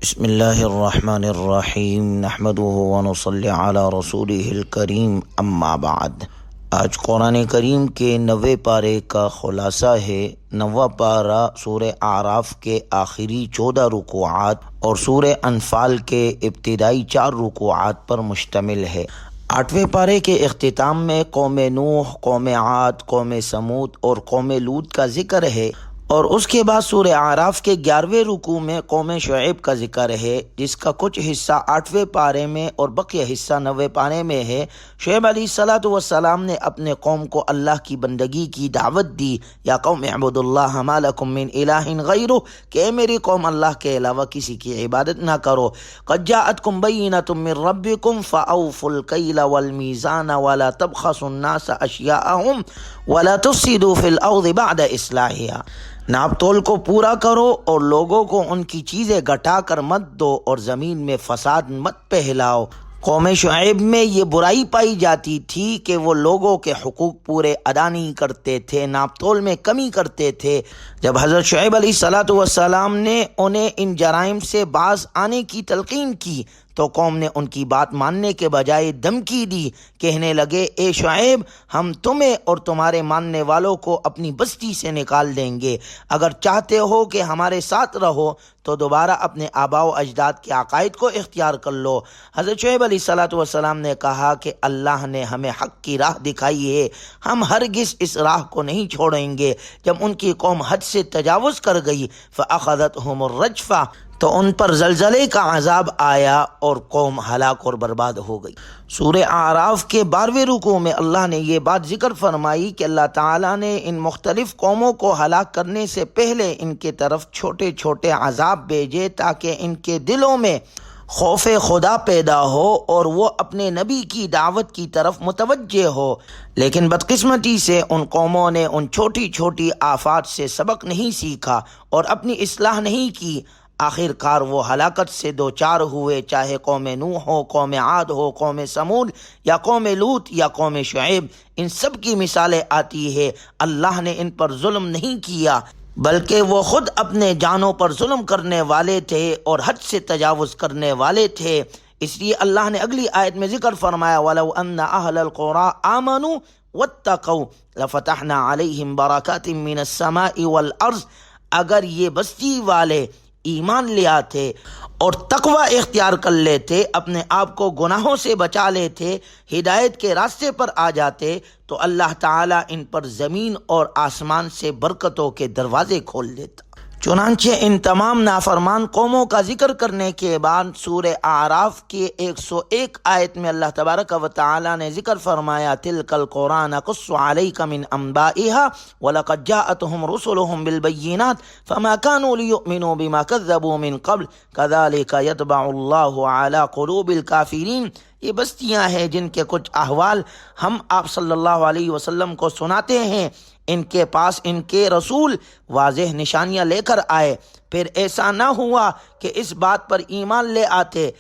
بسم اللہ الرحمن الرحیم نحمده ونصلی علی رسولہ الکریم اما بعد۔ آج قرآن کریم کے 90 پارے کا خلاصہ ہے۔ 90 پارہ سورہ اعراف کے آخری 14 رکوعات اور سورہ انفال کے ابتدائی 4 رکوعات پر مشتمل ہے۔ 8ویں پارے کے اختتام میں قوم نوح، قوم عاد، قوم سمود اور قوم لوط کا ذکر ہے، اور اس کے بعد سورہ اعراف کے 11ویں رکوع میں قوم شعیب کا ذکر ہے، جس کا کچھ حصہ 8ویں پارے میں اور بقیہ حصہ 90 پارے میں ہے۔ شعیب علیہ السلام نے اپنے قوم کو اللہ کی بندگی کی دعوت دی، یا قوم اعبدوا اللہ ما لکم من الہ غیرہ، کہ اے میری قوم اللہ کے علاوہ کسی کی عبادت نہ کرو۔ قد جاءتکم بینۃ من ربکم فاوفوا الکیل والمیزان ولا تبخسوا الناس اشیاءہم ولا تفسدوا فی الارض بعد اصلاحها، ناپ تول کو پورا کرو اور لوگوں کو ان کی چیزیں گھٹا کر مت دو اور زمین میں فساد مت پھیلاؤ۔ قوم شعیب میں یہ برائی پائی جاتی تھی کہ وہ لوگوں کے حقوق پورے ادا نہیں کرتے تھے، ناپ تول میں کمی کرتے تھے۔ جب حضرت شعیب علیہ السلام نے انہیں ان جرائم سے باز آنے کی تلقین کی تو قوم نے ان کی بات ماننے کے بجائے دھمکی دی، کہنے لگے اے شعیب، ہم تمہیں اور تمہارے ماننے والوں کو اپنی بستی سے نکال دیں گے۔ اگر چاہتے ہو کہ ہمارے ساتھ رہو تو دوبارہ اپنے آباء و اجداد کے عقائد کو اختیار کر لو۔ حضرت شعیب علیہ السلام نے کہا کہ اللہ نے ہمیں حق کی راہ دکھائی ہے، ہم ہرگز اس راہ کو نہیں چھوڑیں گے۔ جب ان کی قوم حد سے تجاوز کر گئی فأخذتهم الرجفہ، تو ان پر زلزلے کا عذاب آیا اور قوم ہلاک اور برباد ہو گئی۔ سورہ اعراف کے 12ویں رکوع میں اللہ نے یہ بات ذکر فرمائی کہ اللہ تعالیٰ نے ان مختلف قوموں کو ہلاک کرنے سے پہلے ان کے طرف چھوٹے چھوٹے عذاب بھیجے تاکہ ان کے دلوں میں خوف خدا پیدا ہو اور وہ اپنے نبی کی دعوت کی طرف متوجہ ہو، لیکن بدقسمتی سے ان قوموں نے ان چھوٹی چھوٹی آفات سے سبق نہیں سیکھا اور اپنی اصلاح نہیں کی۔ آخر کار وہ ہلاکت سے دوچار ہوئے، چاہے قوم نوح ہو، قوم عاد ہو، قوم سمود یا قوم لوط یا قوم شعیب، ان سب کی مثالیں آتی ہے۔ اللہ نے ان پر ظلم نہیں کیا بلکہ وہ خود اپنے جانوں پر ظلم کرنے والے تھے اور حد سے تجاوز کرنے والے تھے۔ اس لیے اللہ نے اگلی آیت میں ذکر فرمایا وَلَوْ أَنَّ أَهْلَ الْقُرَىٰ آمَنُوا وَاتَّقَوْا لَفَتَحْنَا عَلَيْهِمْ بَرَكَاتٍ مِّنَ السَّمَاءِ وَالْأَرْضِ، اگر یہ بستی والے ایمان لے آتے اور تقوی اختیار کر لیتے، اپنے آپ کو گناہوں سے بچا لیتے، ہدایت کے راستے پر آ جاتے، تو اللہ تعالیٰ ان پر زمین اور آسمان سے برکتوں کے دروازے کھول دیتا۔ چنانچہ ان تمام نافرمان قوموں کا ذکر کرنے کے بعد سورہ اعراف کے 101 آیت میں اللہ تبارک و تعالی نے ذکر فرمایا تِلْكَ الْقُرَىٰ نَقُصُّ عَلَيْكَ مِنْ أَنْبَائِهَا وَلَقَدْ جَاءَتْهُمْ رُسُلُهُم بِالْبَيِّنَاتِ فَمَا كَانُوا لِيُؤْمِنُوا بِمَا كَذَّبُوا مِنْ قَبْلُ كَذَلِكَ يَطْبَعُ اللَّهُ عَلَىٰ قُلُوبِ الْكَافِرِينَ۔ یہ بستیاں ہیں جن کے کچھ احوال ہم آپ صلی اللہ علیہ وسلم کو سناتے ہیں۔ ان کے پاس ان کے رسول واضح نشانیاں لے کر آئے، پھر ایسا نہ ہوا کہ اس بات پر ایمان لے آتے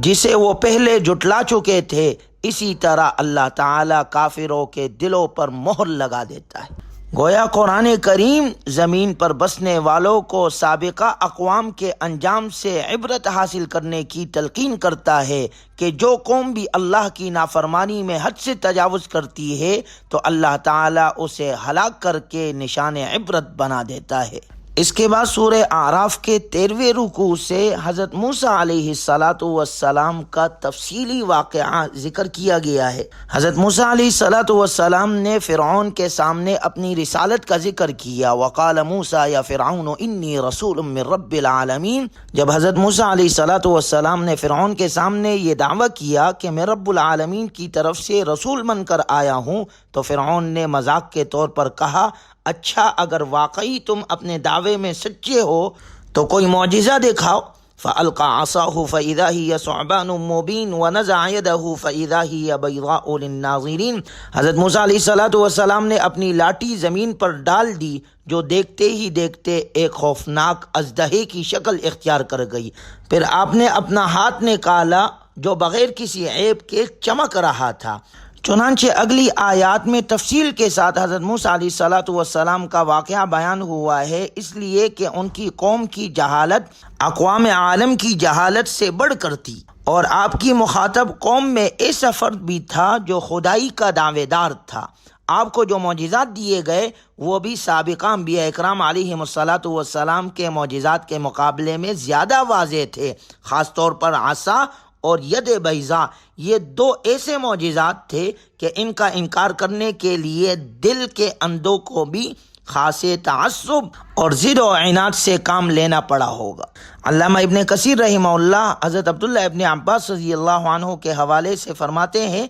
جسے وہ پہلے جھٹلا چکے تھے۔ اسی طرح اللہ تعالیٰ کافروں کے دلوں پر مہر لگا دیتا ہے۔ گویا قرآن کریم زمین پر بسنے والوں کو سابقہ اقوام کے انجام سے عبرت حاصل کرنے کی تلقین کرتا ہے کہ جو قوم بھی اللہ کی نافرمانی میں حد سے تجاوز کرتی ہے تو اللہ تعالیٰ اسے ہلاک کر کے نشان عبرت بنا دیتا ہے۔ اس کے بعد سورہ اعراف کے 13ویں رکوع سے حضرت موسیٰ علیہ السلام کا تفصیلی واقعہ ذکر کیا گیا ہے۔ حضرت موسیٰ علیہ السلام نے فرعون کے سامنے اپنی رسالت کا ذکر کیا۔ وقال موسیٰ یا فرعون انی رسول من رب العالمین، جب حضرت موسیٰ علیہ السلام نے فرعون کے سامنے یہ دعویٰ کیا کہ میں رب العالمین کی طرف سے رسول بن کر آیا ہوں، تو فرعون نے مذاق کے طور پر کہا اچھا اگر واقعی تم اپنے دعوے میں سچے ہو تو کوئی معجزہ دکھاؤ۔ فَأَلْقَىٰ عَصَاهُ فَإِذَا هِيَ ثُعْبَانٌ مُّبِينٌ وَنَزَعَ يَدَهُ فَإِذَا هِيَ بَيْضَاءُ لِلنَّاظِرِينَ۔ حضرت موسیٰ علیہ السلام نے اپنی لاٹھی زمین پر ڈال دی، جو دیکھتے ہی دیکھتے ایک خوفناک اژدہے کی شکل اختیار کر گئی۔ پھر آپ نے اپنا ہاتھ نکالا جو بغیر کسی عیب کے چمک رہا تھا، چنانچہ اگلی آیات میں تفصیل کے ساتھ حضرت موسیٰ علیہ الصلاۃ والسلام کا واقعہ بیان ہوا ہے، اس لیے کہ ان کی قوم کی جہالت اقوام عالم کی جہالت سے بڑھ کر تھی، اور آپ کی مخاطب قوم میں ایسا فرد بھی تھا جو خدائی کا دعوے دار تھا۔ آپ کو جو معجزات دیے گئے وہ بھی سابقہ انبیاء اکرام علیہم الصلاۃ والسلام کے معجزات کے مقابلے میں زیادہ واضح تھے، خاص طور پر عصا اور ید بیضا۔ یہ دو ایسے معجزات تھے کہ ان کا انکار کرنے کے لیے دل کے اندھوں کو بھی خاصے تعصب اور ضد و عناد سے کام لینا پڑا ہوگا۔ علامہ ابن کثیر رحمہ اللہ حضرت عبداللہ ابن عباس رضی اللہ عنہ کے حوالے سے فرماتے ہیں،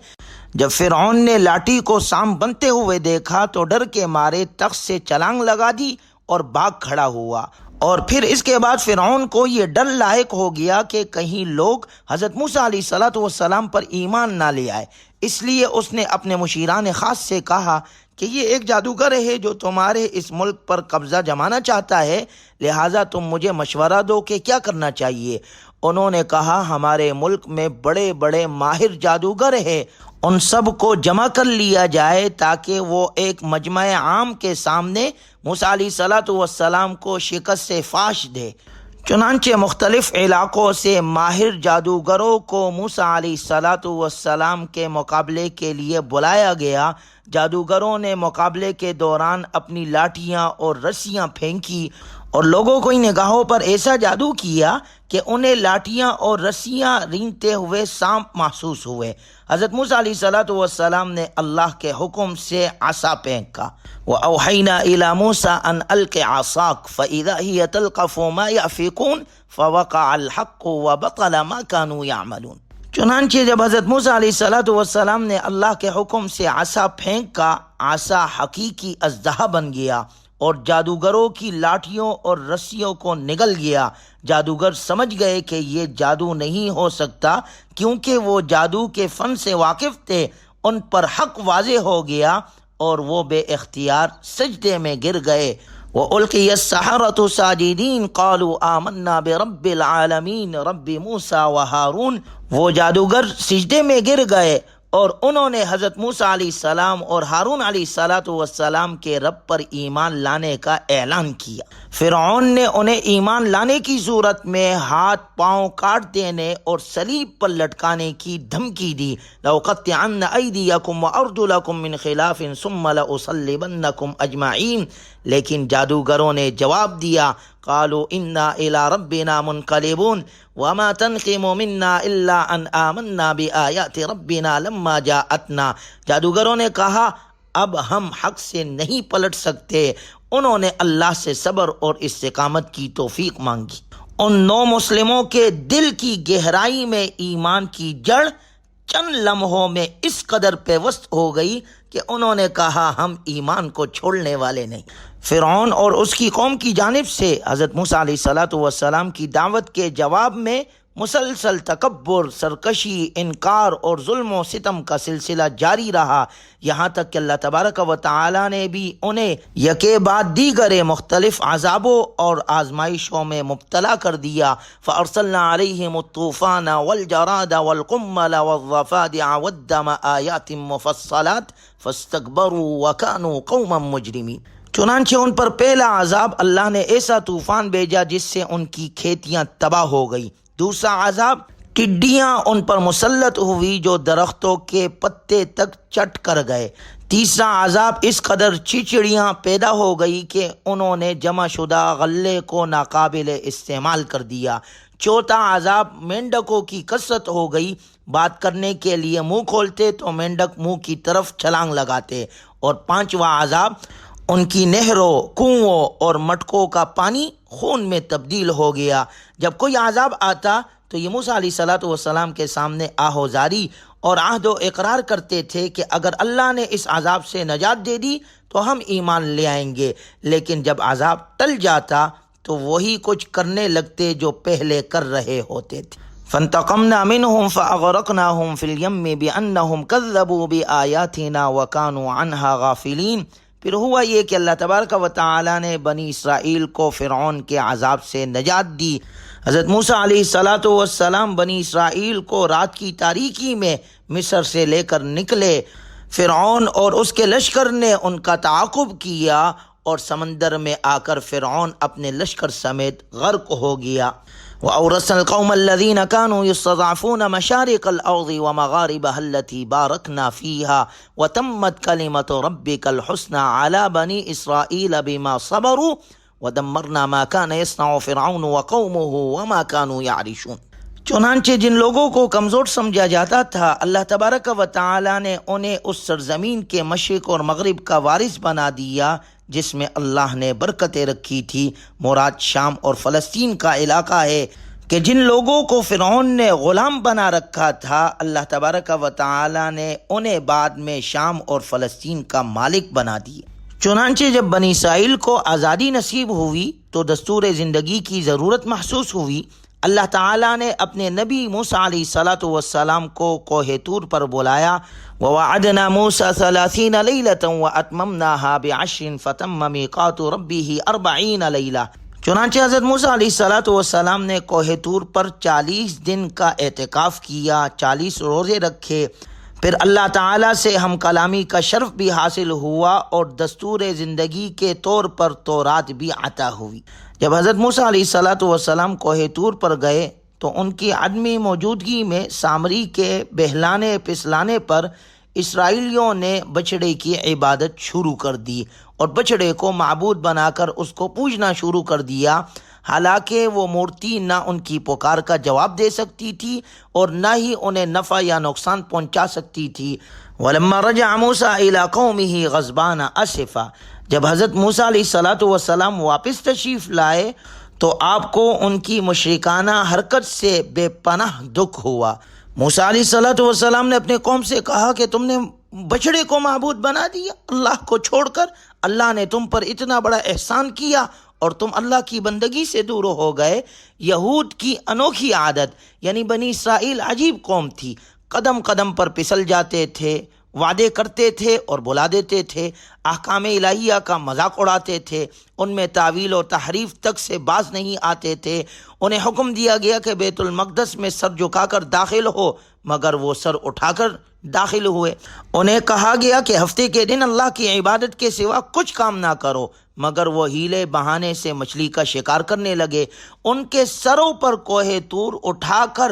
جب فرعون نے لاٹھی کو سام بنتے ہوئے دیکھا تو ڈر کے مارے تخت سے چھلانگ لگا دی اور بھاگ کھڑا ہوا، اور پھر اس کے بعد فرعون کو یہ ڈر لاحق ہو گیا کہ کہیں لوگ حضرت موسیٰ علیہ الصلاۃ والسلام پر ایمان نہ لے آئے، اس لیے اس نے اپنے مشیران خاص سے کہا کہ یہ ایک جادوگر ہے جو تمہارے اس ملک پر قبضہ جمانا چاہتا ہے، لہٰذا تم مجھے مشورہ دو کہ کیا کرنا چاہیے۔ انہوں نے کہا، ہمارے ملک میں بڑے بڑے ماہر جادوگر ہیں، ان سب کو جمع کر لیا جائے تاکہ وہ ایک مجمع عام کے سامنے موسیٰ علیہ الصلاۃ والسلام کو شکست سے فاش دے۔ چنانچہ مختلف علاقوں سے ماہر جادوگروں کو موسیٰ علیہ الصلاۃ والسلام کے مقابلے کے لیے بلایا گیا۔ جادوگروں نے مقابلے کے دوران اپنی لاٹھیاں اور رسیاں پھینکی اور لوگوں کو نگاہوں پر ایسا جادو کیا کہ انہیں لاٹھیاں اور رسیاں رینگتے ہوئے سانپ محسوس ہوئے۔ حضرت موسیٰ علیہ الصلاۃ والسلام نے اللہ کے حکم سے عصا پھینکا، وَأَوْحَيْنَا إِلَى مُوسَىٰ أَنْ أَلْقِ عَصَاكَ فَإِذَا هِيَ تَلْقَفُ مَا يَأْفِكُونَ فَوَقَعَ الْحَقُّ وَبَطَلَ مَا كَانُوا يَعْمَلُونَ۔ چنانچہ جب حضرت موسیٰ علیہ الصلاۃ والسلام نے اللہ کے حکم سے عصا پھینکا، عصا حقیقی اژدہا بن گیا اور جادوگروں کی لاٹھیوں اور رسیوں کو نگل گیا۔ جادوگر سمجھ گئے کہ یہ جادو نہیں ہو سکتا، کیونکہ وہ جادو کے فن سے واقف تھے۔ ان پر حق واضح ہو گیا اور وہ بے اختیار سجدے میں گر گئے۔ وَأُلْقِيَ السَّحَرَةُ سَاجِدِينَ قَالُوا آمَنَّا بِرَبِّ الْعَالَمِينَ رَبِّ مُوسَىٰ وَهَارُونَ۔ وہ جادوگر سجدے میں گر گئے اور انہوں نے حضرت موسیٰ علیہ السلام اور ہارون علیہ الصلاۃ والسلام کے رب پر ایمان لانے کا اعلان کیا۔ فرعون نے انہیں ایمان لانے کی صورت میں ہاتھ پاؤں کاٹ دینے اور صلیب پر لٹکانے کی دھمکی دی۔ لَأُقَطِّعَنَّ أَيْدِيَكُمْ وَأَرْجُلَكُمْ مِنْ خِلَافٍ ثُمَّ لَأُصَلِّبَنَّكُمْ أَجْمَعِينَ۔ لیکن جادوگروں نے جواب دیا، قالوا انا الى ربنا منقلبون وما تنقم منا الا ان آمنا بآیات ربنا لما جاءتنا۔ جادوگروں نے کہا، اب ہم حق سے نہیں پلٹ سکتے۔ انہوں نے اللہ سے صبر اور استقامت کی توفیق مانگی۔ ان نو مسلموں کے دل کی گہرائی میں ایمان کی جڑ چند لمحوں میں اس قدر پیوست ہو گئی کہ انہوں نے کہا، ہم ایمان کو چھوڑنے والے نہیں۔ فرعون اور اس کی قوم کی جانب سے حضرت موسیٰ علیہ الصلاۃ والسلام کی دعوت کے جواب میں مسلسل تکبر، سرکشی، انکار اور ظلم و ستم کا سلسلہ جاری رہا، یہاں تک کہ اللہ تبارک و تعالی نے بھی انہیں یکے بعد دیگر مختلف عذابوں اور آزمائشوں میں مبتلا کر دیا۔ فَأَرْسَلْنَا عَلَيْهِمُ الطُّوفَانَ وَالْجَرَادَ وَالْقُمَّلَ وَالضَّفَادِعَ وَالدَّمَ آيَاتٍ مُفَصَّلَاتٍ فَاسْتَكْبَرُوا وَكَانُوا قَوْمًا مُجْرِمِينَ۔ چنانچہ ان پر پہلا عذاب اللہ نے ایسا طوفان بھیجا جس سے ان کی کھیتیاں تباہ ہو گئی۔ دوسرا عذاب، ٹڈیاں ان پر مسلط ہوئی جو درختوں کے پتے تک چٹ کر گئے۔ تیسرا عذاب، اس قدر چیچڑیاں پیدا ہو گئی کہ انہوں نے جمع شدہ غلے کو ناقابل استعمال کر دیا۔ چوتھا عذاب، مینڈکوں کی کثرت ہو گئی، بات کرنے کے لیے منہ کھولتے تو مینڈک منہ کی طرف چھلانگ لگاتے۔ اور پانچواں عذاب، ان کی نہروں، کنووں اور مٹکوں کا پانی خون میں تبدیل ہو گیا۔ جب کوئی عذاب آتا تو یہ موسیٰ علیہ الصلاۃ والسلام کے سامنے آہوزاری اور عہد و اقرار کرتے تھے کہ اگر اللہ نے اس عذاب سے نجات دے دی تو ہم ایمان لے آئیں گے، لیکن جب عذاب ٹل جاتا تو وہی کچھ کرنے لگتے جو پہلے کر رہے ہوتے تھے۔ فانتقمنا منهم فأغرقناهم في اليم بأنهم كذبوا بآياتنا وكانوا عنها غافلين۔ پھر ہوا یہ کہ اللہ تبارک و تعالی نے بنی اسرائیل کو فرعون کے عذاب سے نجات دی۔ حضرت موسیٰ علیہ الصلاۃ والسلام بنی اسرائیل کو رات کی تاریکی میں مصر سے لے کر نکلے۔ فرعون اور اس کے لشکر نے ان کا تعاقب کیا اور سمندر میں آ کر فرعون اپنے لشکر سمیت غرق ہو گیا۔ وَأَوْرَثْنَا الْقَوْمَ الَّذِينَ كَانُوا يُسْتَضْعَفُونَ مَشَارِقَ الْأَرْضِ وَمَغَارِبَهَا الَّتِي بَارَكْنَا فِيهَا وَتَمَّتْ كَلِمَةُ رَبِّكَ الْحُسْنَى عَلَى بَنِي إِسْرَائِيلَ بِمَا صَبَرُوا وَدَمَّرْنَا مَا كَانَ يَصْنَعُ فِرْعَوْنُ وَقَوْمُهُ وَمَا كَانُوا يَعْرِشُونَ۔ چنانچہ جن لوگوں کو کمزور سمجھا جاتا تھا، اللہ تبارک و تعالی نے انہیں اس سرزمین کے مشرق اور مغرب کا وارث بنا دیا جس میں اللہ نے برکتیں رکھی تھی۔ مراد شام اور فلسطین کا علاقہ ہے کہ جن لوگوں کو فرعون نے غلام بنا رکھا تھا، اللہ تبارک و تعالی نے انہیں بعد میں شام اور فلسطین کا مالک بنا دیا۔ چنانچہ جب بنی اسرائیل کو آزادی نصیب ہوئی تو دستور زندگی کی ضرورت محسوس ہوئی۔ اللہ تعالیٰ نے اپنے نبی موسیٰ علیہ السلام کو کوہ طور پر بلایا۔ وَوَعَدْنَا مُوسَىٰ 30 لَيْلَةً وَأَتْمَمْنَاهَا بِعَشْرٍ فَتَمَّ مِيقَاتُ رَبِّهِ 40 لَيْلَةً۔ چنانچہ حضرت موسیٰ علیہ السلام نے کوہ طور پر 40 دن کا اعتکاف کیا، 40 روزے رکھے۔ پھر اللہ تعالیٰ سے ہم کلامی کا شرف بھی حاصل ہوا اور دستور زندگی کے طور پر تورات بھی عطا ہوئی۔ جب حضرت موسیٰ علیہ السلام کوہ طور پر گئے تو ان کی عدمی موجودگی میں سامری کے بہلانے پسلانے پر اسرائیلیوں نے بچڑے کی عبادت شروع کر دی اور بچڑے کو معبود بنا کر اس کو پوجنا شروع کر دیا، حالانکہ وہ مورتی نہ ان کی پکار کا جواب دے سکتی تھی اور نہ ہی انہیں نفع یا نقصان پہنچا سکتی تھی۔ وَلَمَّا رَجَعَ مُوسَىٰ إِلَىٰ قَوْمِهِ غَضْبَانَ أَسِفًا۔ جب حضرت موسیٰ علیہ السلام واپس تشریف لائے تو آپ کو ان کی مشرکانہ حرکت سے بے پناہ دکھ ہوا۔ موسیٰ علیہ السلام نے اپنے قوم سے کہا کہ تم نے بچڑے کو معبود بنا دیا اللہ کو چھوڑ کر۔ اللہ نے تم پر اتنا بڑا احسان کیا اور تم اللہ کی بندگی سے دور ہو گئے۔ یہود کی انوکھی عادت، یعنی بنی اسرائیل عجیب قوم تھی، قدم قدم پر پھسل جاتے تھے، وعدے کرتے تھے اور بلا دیتے تھے، احکام الہیہ کا مذاق اڑاتے تھے، ان میں تعویل و تحریف تک سے باز نہیں آتے تھے۔ انہیں حکم دیا گیا کہ بیت المقدس میں سر جھکا کر داخل ہو، مگر وہ سر اٹھا کر داخل ہوئے۔ انہیں کہا گیا کہ ہفتے کے دن اللہ کی عبادت کے سوا کچھ کام نہ کرو، مگر وہ ہیلے بہانے سے مچھلی کا شکار کرنے لگے۔ ان کے سروں پر کوہ طور اٹھا کر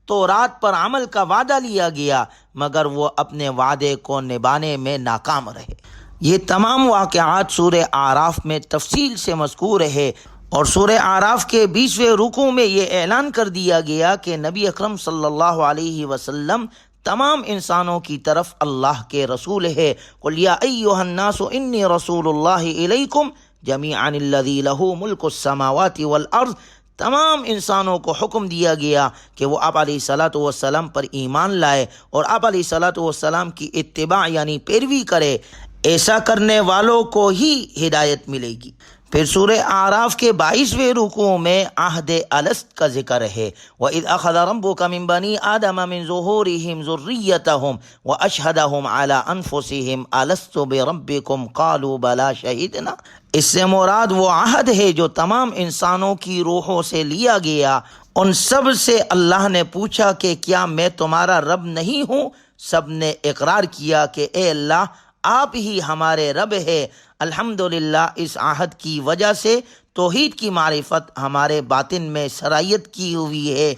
تورات پر عمل کا وعدہ لیا گیا، مگر وہ اپنے وعدے کو نبھانے میں ناکام رہے۔ یہ تمام واقعات سورہ اعراف میں تفصیل سے مذکور ہے، اور سورہ اعراف کے 20ویں رکوع میں یہ اعلان کر دیا گیا کہ نبی اکرم صلی اللہ علیہ وسلم تمام انسانوں کی طرف اللہ کے رسول ہے۔ قُلْ يَا أَيُّهَا النَّاسُ إِنِّي رَسُولُ اللَّهِ إِلَيْكُمْ جَمِيعًا الَّذِي لَهُ مُلْكُ السَّمَاوَاتِ وَالْأَرْضِ۔ تمام انسانوں کو حکم دیا گیا کہ وہ آپ علیہ السلام پر ایمان لائے اور آپ علیہ السلام کی اتباع یعنی پیروی کرے، ایسا کرنے والوں کو ہی ہدایت ملے گی۔ پھر سورہ اعراف کے 22ویں رکوع میں عہد الست کا ذکر ہے۔ وَإِذْ أَخَذَ رَبُّكَ مِنْ بَنِي آدَمَ مِنْ ظُهُورِهِمْ ذُرِّيَّتَهُمْ وَأَشْهَدَهُمْ عَلَىٰ أَنفُسِهِمْ أَلَسْتُ بِرَبِّكُمْ قَالُوا بَلَىٰ شَهِدْنَا۔ اس سے مراد وہ عہد ہے جو تمام انسانوں کی روحوں سے لیا گیا۔ ان سب سے اللہ نے پوچھا کہ کیا میں تمہارا رب نہیں ہوں؟ سب نے اقرار کیا کہ اے اللہ آپ ہی ہمارے رب ہے۔ الحمدللہ اس عہد کی وجہ سے توحید کی معرفت ہمارے باطن میں سرایت کی ہوئی ہے۔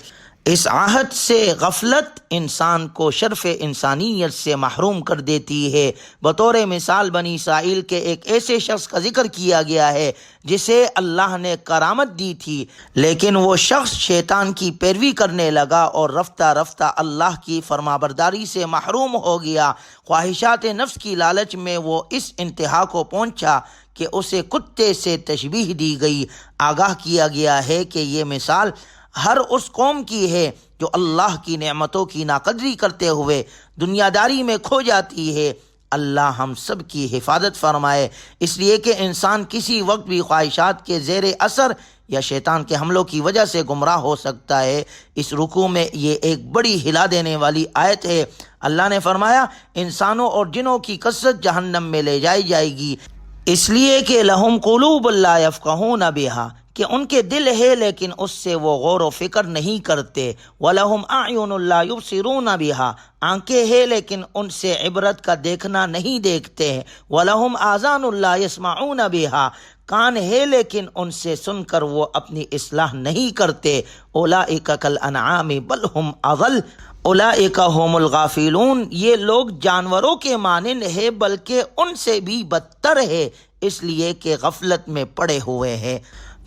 اس عہد سے غفلت انسان کو شرف انسانیت سے محروم کر دیتی ہے۔ بطور مثال بنی اسرائیل کے ایک ایسے شخص کا ذکر کیا گیا ہے جسے اللہ نے کرامت دی تھی، لیکن وہ شخص شیطان کی پیروی کرنے لگا اور رفتہ رفتہ اللہ کی فرمانبرداری سے محروم ہو گیا۔ خواہشات نفس کی لالچ میں وہ اس انتہا کو پہنچا کہ اسے کتے سے تشبیہ دی گئی۔ آگاہ کیا گیا ہے کہ یہ مثال ہر اس قوم کی ہے جو اللہ کی نعمتوں کی ناقدری کرتے ہوئے دنیا داری میں کھو جاتی ہے۔ اللہ ہم سب کی حفاظت فرمائے، اس لیے کہ انسان کسی وقت بھی خواہشات کے زیر اثر یا شیطان کے حملوں کی وجہ سے گمراہ ہو سکتا ہے۔ اس رکوع میں یہ ایک بڑی ہلا دینے والی آیت ہے۔ اللہ نے فرمایا انسانوں اور جنوں کی کثرت جہنم میں لے جائی جائے گی، اس لیے کہ لہم قلوب لا یفقہون بہا، کہ ان کے دل ہے لیکن اس سے وہ غور و فکر نہیں کرتے۔ وَلَهُمْ أَعْيُنٌ لَا يُبْصِرُونَ بِهَا، آنکھیں ہیں لیکن ان سے عبرت کا دیکھنا نہیں دیکھتے ہیں۔ وَلَهُمْ آذَانٌ لَا يَسْمَعُونَ بِهَا، کان ہے لیکن ان سے سن کر وہ اپنی اصلاح نہیں کرتے۔ أُولَئِكَ كَالْأَنْعَامِ بَلْ هُمْ أَضَلُّ اولئک هم الغافلون، یہ لوگ جانوروں کے مانند ہے بلکہ ان سے بھی بدتر ہے، اس لیے کہ غفلت میں پڑے ہوئے ہیں۔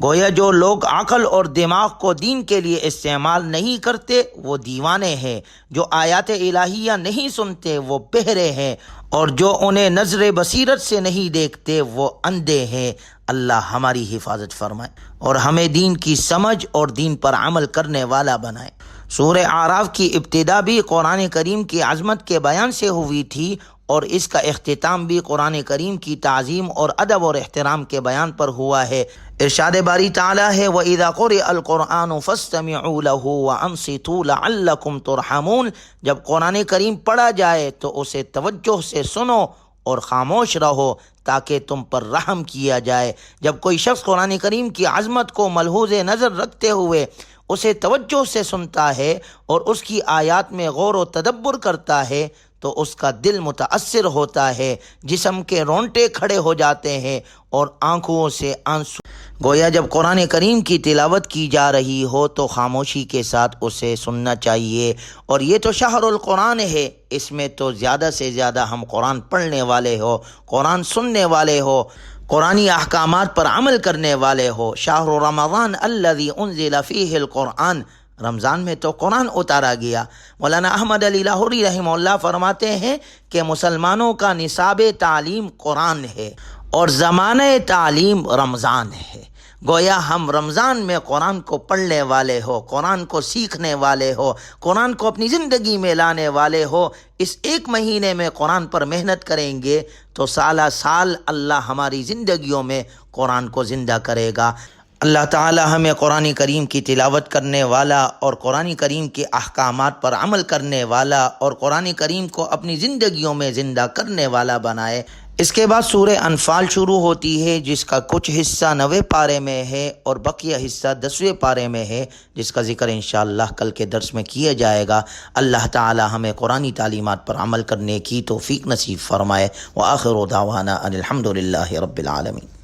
گویا جو لوگ عقل اور دماغ کو دین کے لیے استعمال نہیں کرتے وہ دیوانے ہیں، جو آیات الہیہ نہیں سنتے وہ بہرے ہیں، اور جو انہیں نظر بصیرت سے نہیں دیکھتے وہ اندھے ہیں۔ اللہ ہماری حفاظت فرمائے اور ہمیں دین کی سمجھ اور دین پر عمل کرنے والا بنائے۔ سورہ اعراف کی ابتدا بھی قرآن کریم کی عظمت کے بیان سے ہوئی تھی، اور اس کا اختتام بھی قرآن کریم کی تعظیم اور ادب اور احترام کے بیان پر ہوا ہے۔ ارشاد باری تعالیٰ ہے وَإِذَا قُرِئَ الْقُرْآنُ فَاسْتَمِعُوا لَهُ وَأَنصِتُوا لَعَلَّكُمْ تُرْحَمُونَ، جب قرآن کریم پڑھا جائے تو اسے توجہ سے سنو اور خاموش رہو تاکہ تم پر رحم کیا جائے۔ جب کوئی شخص قرآن کریم کی عظمت کو ملحوظ نظر رکھتے ہوئے اسے توجہ سے سنتا ہے اور اس کی آیات میں غور و تدبر کرتا ہے تو اس کا دل متاثر ہوتا ہے، جسم کے رونٹے کھڑے ہو جاتے ہیں اور آنکھوں سے آنسو۔ گویا جب قرآن کریم کی تلاوت کی جا رہی ہو تو خاموشی کے ساتھ اسے سننا چاہیے، اور یہ تو شہر القرآن ہے، اس میں تو زیادہ سے زیادہ ہم قرآن پڑھنے والے ہو، قرآن سننے والے ہو، قرآنی احکامات پر عمل کرنے والے ہو۔ شہر رمضان الذی انزل فیہ القرآن، رمضان میں تو قرآن اتارا گیا۔ مولانا احمد علی لاہوری رحمہ اللہ فرماتے ہیں کہ مسلمانوں کا نصاب تعلیم قرآن ہے اور زمانہ تعلیم رمضان ہے۔ گویا ہم رمضان میں قرآن کو پڑھنے والے ہو، قرآن کو سیکھنے والے ہو، قرآن کو اپنی زندگی میں لانے والے ہو، اس ایک مہینے میں قرآن پر محنت کریں گے تو سالہ سال اللہ ہماری زندگیوں میں قرآن کو زندہ کرے گا۔ اللہ تعالی ہمیں قرآن کریم کی تلاوت کرنے والا اور قرآن کریم کے احکامات پر عمل کرنے والا اور قرآن کریم کو اپنی زندگیوں میں زندہ کرنے والا بنائے۔ اس کے بعد سورہ انفال شروع ہوتی ہے، جس کا کچھ حصہ 9ویں پارے میں ہے اور بقیہ حصہ 10ویں پارے میں ہے، جس کا ذکر انشاءاللہ کل کے درس میں کیا جائے گا۔ اللہ تعالی ہمیں قرآنی تعلیمات پر عمل کرنے کی توفیق نصیب فرمائے۔ وآخر دعوانا ان الحمد للہ رب العالمین۔